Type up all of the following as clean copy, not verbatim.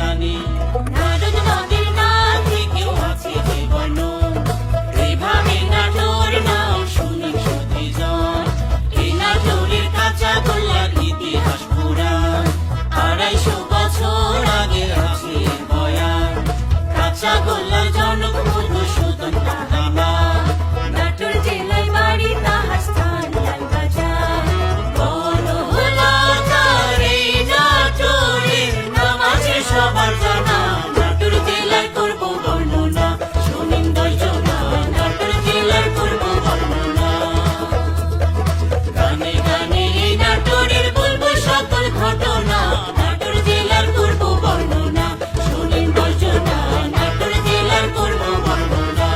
জানি নারদ নদের নাম থেকেও আছে যে বর্ণন এইভাবে নাটোর নাম শুনি সতীজন এই নাটোরের কাঁচা গোল্লার ইতিহাস পুরাণ 250 বছর আগে আছে বয়ান কাঁচা গোল্লার জনক মধুসূদন রাহা নাটোর জেলায় বাড়ি তাহার স্থান লালবাজার বড় হলো তার এই নাটোরের নাম আছে সবার জানা নাটোর জেলায় করব বর্ণনা শোনেন দশজনা নাটোর জেলার করব বর্ণনা গানে গানে এই নাটোরের বলবো সকল ঘটনা নাটোর জেলার করব বর্ণনা শোনেন দশজনা নাটোর জেলার করব বর্ণনা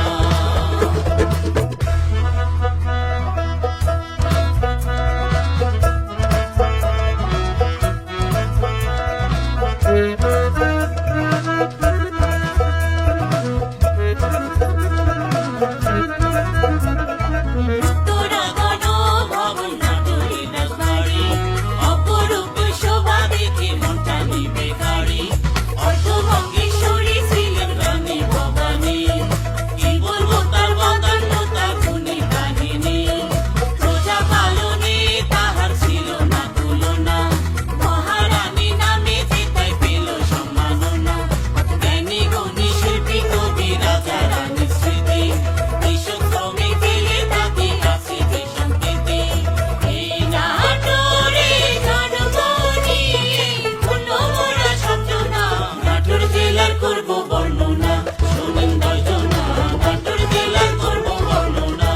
তোরা গণ ভবন নাটোরের রাজবাড়ি অপরূপ শোভা দেখে মনটা নিবে গাড়ি অর্থভঙ্গেশ্বরী ছিলেন রানী ভবানী কি বলবো তার বদান্যতা গুণী কাহিনী প্রজা পালনে তাহার ছিল না তুলনা মহারানী নামে যেটাই পেল সম্মাননা জ্ঞানী গুণী শিল্পী কবি রাজা রানীর স্মৃতি কৃষক শ্রমিক দিলে তাকে আছে যে সম্প্রীতি এই নাটোরে জন্ম নিয়ে ধন্য মোরা সবজনা নাটোর জেলার করব বর্ণনা শোনেন দশজনা নাটোর জেলার করব বর্ণনা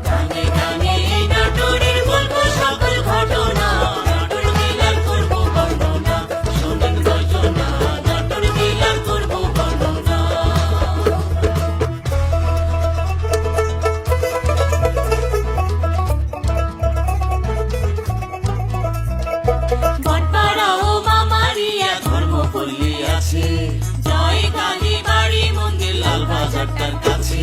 গানে গানে এই নাটোরের বলবো সকল ঘটনা নাটোর জেলার করব বর্ণনা শোনেন দশজনা নাটোর জেলার করব বর্ণনা বটপাড়া ও মামারিয়া ধর্মপল্লী আছে জয় কালী বাড়ি মন্দির লালবাজারটার কাছে